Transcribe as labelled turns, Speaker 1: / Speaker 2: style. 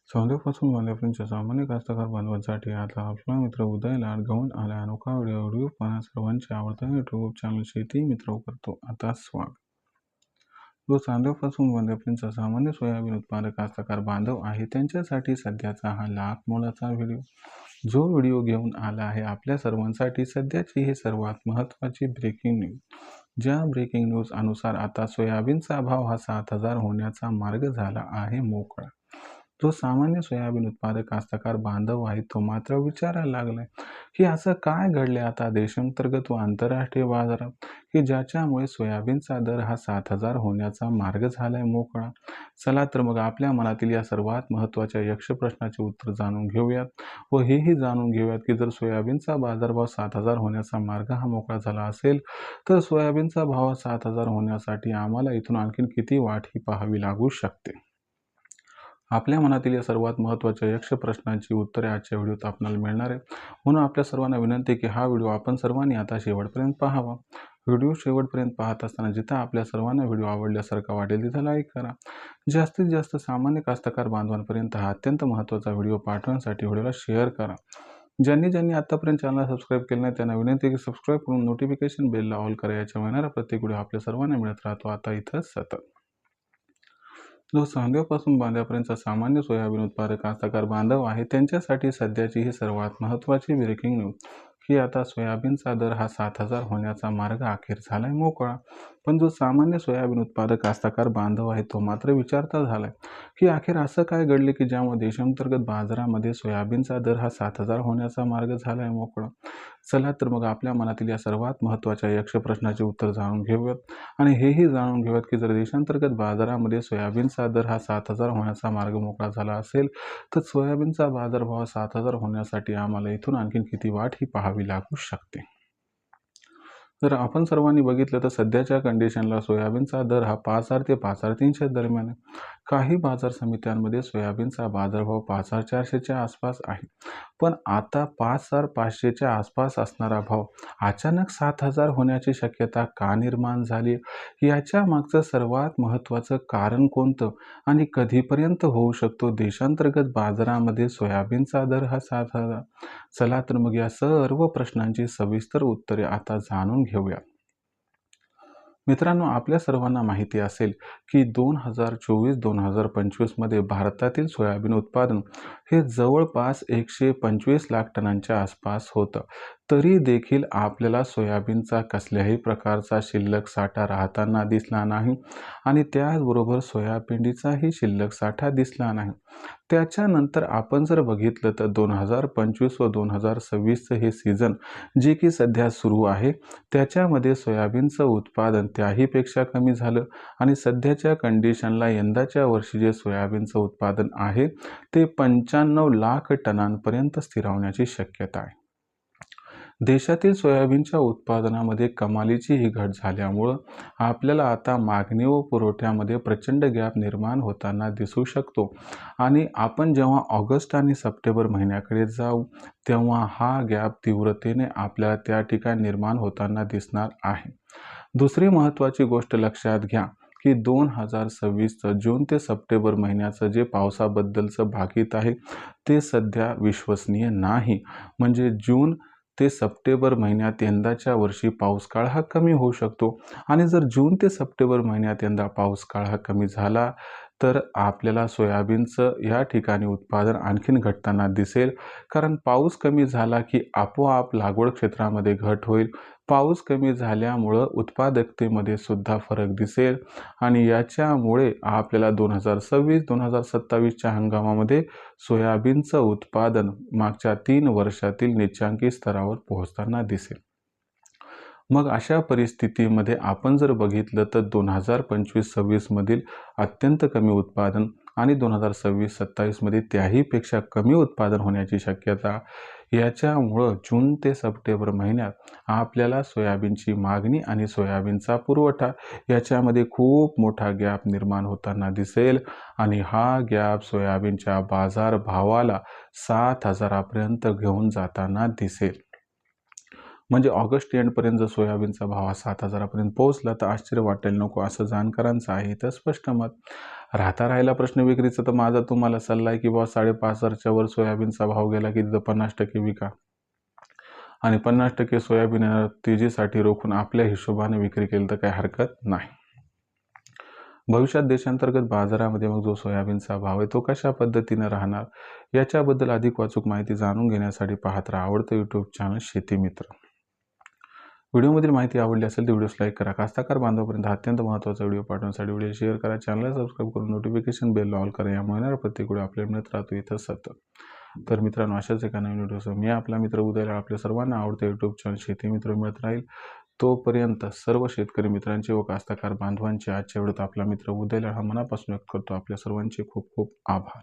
Speaker 1: सौंदर्यापासून बनल्यापर्यंतच्या सामान्य कास्तकार बांधवांसाठी आता आपला मित्र उदय लाड घेऊन आला अनोखा व्हिडिओ पाहणं सर्वांचे आवडता यूट्यूब चॅनल शेती मित्र करतो. आता स्वागत. जो चांदोपासून बनल्यापर्यंतचा सामान्य सोयाबीन उत्पादक कास्तकार बांधव आहे त्यांच्यासाठी सध्याचा हा लाख मोलाचा व्हिडिओ. जो व्हिडिओ घेऊन आला आहे आपल्या सर्वांसाठी सध्याची ही सर्वात महत्त्वाची ब्रेकिंग न्यूज. ज्या ब्रेकिंग न्यूज अनुसार आता सोयाबीनचा भाव हा 7,000 होण्याचा मार्ग झाला आहे मोकळा. जो सामान्य सोयाबीन उत्पादक कास्तकार बांधव आहे तो मात्र विचारायला लागलाय की असं काय घडले आता देशांतर्गत व आंतरराष्ट्रीय बाजारात की ज्याच्यामुळे सोयाबीनचा दर हा 7,000 होण्याचा मार्ग झालाय मोकळा. चला तर मग आपल्या मनातील या सर्वात महत्त्वाच्या यक्ष प्रश्नाचे उत्तर जाणून घेऊयात व हेही जाणून घेऊयात की जर सोयाबीनचा बाजारभाव 7,000 होण्याचा मार्ग हा मोकळा झाला असेल तर सोयाबीनचा भाव 7,000 होण्यासाठी आम्हाला इथून आणखीन किती वाट ही पाहावी लागू शकते. आपल्या मनातील या सर्वात महत्त्वाच्या यक्ष प्रश्नांची उत्तरे आजच्या व्हिडिओत आपल्याला मिळणार आहे. म्हणून आपल्या सर्वांना विनंती की हा व्हिडिओ आपण सर्वांनी आता शेवटपर्यंत पाहावा. व्हिडिओ शेवटपर्यंत पाहत असताना जिथं आपल्या सर्वांना व्हिडिओ आवडल्यासारखा वाटेल तिथं लाईक करा. जास्तीत जास्त सामान्य कास्तकार बांधवांपर्यंत हा अत्यंत महत्त्वाचा व्हिडिओ पाठवण्यासाठी व्हिडिओला शेअर करा. ज्यांनी आतापर्यंत चॅनलला सबस्क्राईब केलं नाही त्यांना विनंती की सबस्क्राईब करून नोटिफिकेशन बेलला ऑल करा. याच्या येणारा प्रत्येक व्हिडिओ आपल्या सर्वांना मिळत राहतो आता इथं सतत. जो सांध्यापासून बांध्यापर्यंतचा सामान्य सोयाबीन उत्पादक कास्तकार बांधव आहे त्यांच्यासाठी सध्याची ही सर्वात महत्त्वाची ब्रेकिंग न्यूज की आता सोयाबीनचा दर हा 7,000 होण्याचा मार्ग अखेर झालाय मोकळा. पण जो सामान्य सोयाबीन उत्पादक कास्तकार बांधव आहे तो मात्र विचारता झालाय की अखेर असं काय घडले की ज्यामुळे देशांतर्गत बाजारामध्ये सोयाबीनचा दर हा 7,000 होण्याचा मार्ग झालाय मोकळा. चला तर मग आपल्या मनातील या सर्वात महत्त्वाच्या यक्ष प्रश्नाचे उत्तर जाणून घेऊयात आणि हेही जाणून घेऊयात की जर देशांतर्गत बाजारामध्ये सोयाबीनचा दर हा 7,000 होण्याचा मार्ग मोकळा झाला असेल तर सोयाबीनचा बाजारभाव 7,000 होण्यासाठी आम्हाला इथून आणखीन किती वाट ही पाहावी लागू शकते. जर आपण सर्वांनी बघितलं तर सध्याच्या कंडिशनला सोयाबीनचा दर हा 5,000 ते 5,300 दरम्यान आहे. काही बाजार समित्यांमध्ये सोयाबीनचा बाजारभाव 5,400च्या आसपास आहे. पण आता 5,500च्या आसपास असणारा भाव अचानक 7,000 होण्याची शक्यता का निर्माण झाली याच्या मागचं सर्वात महत्त्वाचं कारण कोणतं आणि कधीपर्यंत होऊ शकतो देशांतर्गत बाजारामध्ये सोयाबीनचा दर हा 7,000. चला तर मग या सर्व प्रश्नांची सविस्तर उत्तरे आता जाणून घेऊया. मित्रांनो आपल्या सर्वांना माहिती असेल की 2024-2025 मध्ये भारतातील सोयाबीन उत्पादन हे जवळपास 125 लाख टनांच्या आसपास होतं. तरी देखील आपल्याला सोयाबीनचा कसल्याही प्रकारचा शिल्लक साठा राहताना दिसला नाही आणि त्याचबरोबर सोयाबीनचाही शिल्लक साठा दिसला नाही. त्याच्यानंतर आपण जर बघितलं तर 2025 व 2026चं हे सीझन जे की सध्या सुरू आहे त्याच्यामध्ये सोयाबीनचं उत्पादन त्याहीपेक्षा कमी झालं आणि सध्याच्या कंडिशनला यंदाच्या वर्षी जे सोयाबीनचं उत्पादन आहे ते 95 लाख टनांपर्यंत स्थिरावण्याची शक्यता आहे. देशातील सोयाबीनच्या उत्पादनामध्ये कमालीची ही घट झाल्यामुळं आपल्याला आता मागणी व पुरवठ्यामध्ये प्रचंड गॅप निर्माण होताना दिसू शकतो आणि आपण जेव्हा ऑगस्ट आणि सप्टेंबर महिन्याकडे जाऊ तेव्हा हा गॅप तीव्रतेने आपल्याला त्या ठिकाणी निर्माण होताना दिसणार आहे. दुसरी महत्त्वाची गोष्ट लक्षात घ्या की 2026चं जून ते सप्टेंबर महिन्याचं जे पावसाबद्दलचं भाकीत आहे ते सध्या विश्वसनीय नाही. म्हणजे जून ते सप्टेंबर महिन्यात यंदाच्या वर्षी पाऊसकाळ हा कमी होऊ शकतो आणि जर जून ते सप्टेंबर महिन्यात यंदा पाऊसकाळ हा कमी झाला तर आपल्याला सोयाबीनचं या ठिकाणी उत्पादन आणखीन घटताना दिसेल. कारण पाऊस कमी झाला की आपोआप लागवड क्षेत्रामध्ये घट होईल. पाऊस कमी झाल्यामुळं उत्पादकतेमध्ये सुद्धा फरक दिसेल आणि याच्यामुळे आपल्याला 2026-2027च्या हंगामामध्ये सोयाबीनचं उत्पादन मागच्या 3 वर्षातील निच्चांकी स्तरावर पोहोचताना दिसेल. मग अशा परिस्थितीमध्ये आपण जर बघितलं तर 2025-26 मधील अत्यंत कमी उत्पादन आणि 2026-27 मध्ये त्याहीपेक्षा कमी उत्पादन होण्याची शक्यता याच्यामुळं जून ते सप्टेंबर महिन्यात आपल्याला सोयाबीनची मागणी आणि सोयाबीनचा पुरवठा याच्यामध्ये खूप मोठा गॅप निर्माण होताना दिसेल आणि हा गॅप सोयाबीनच्या बाजारभावाला 7,000 पर्यंत घेऊन जाताना दिसेल. म्हणजे ऑगस्ट एंडपर्यंत जर सोयाबीनचा भाव हा 7,000पर्यंत पोहोचला तर आश्चर्य वाटायला नको, असं जाणकारांचं आहे. तर स्पष्ट मत. राहिला प्रश्न विक्रीचा, तर माझा तुम्हाला सल्ला आहे की बाबा 5,500च्या वर सोयाबीनचा भाव गेला की तिथं 50% विका आणि 50% सोयाबीन तेजीसाठी रोखून आपल्या हिशोबाने विक्री केली तर काही हरकत नाही. भविष्यात देशांतर्गत बाजारामध्ये मग जो सोयाबीनचा भाव आहे तो कशा पद्धतीने राहणार, याच्याबद्दल अधिक वाचूक माहिती जाणून घेण्यासाठी पाहत राहा आवडतं यूट्यूब चॅनल शेती मित्र. व्हिडिओमधील माहिती आवडली असेल तर व्हिडिओस लाईक करा. कास्तकार बांधवापर्यंत हा अत्यंत महत्त्वाचा व्हिडिओ पाठवण्यासाठी व्हिडिओ शेअर करा. चॅनलला सबस्क्राईब करून नोटिफिकेशन बेल ऑल करा. यामुळे येणारा प्रत्येक व्हिडिओ आपल्याला मिळत राहतो इथं सतत. तर मित्रांनो, अशाच एका नवीन व्हिडिओसह मी आपला मित्र उदयला आपल्या सर्वांना आवडते यूट्यूब चॅनल शेती मित्र मिळत राहील. तोपर्यंत सर्व शेतकरी मित्रांचे व कास्तकार बांधवांचे आजच्या व्हिडिओत आपला मित्र उदयला हा मनापासून व्यक्त करतो. आपल्या सर्वांचे खूप खूप आभार.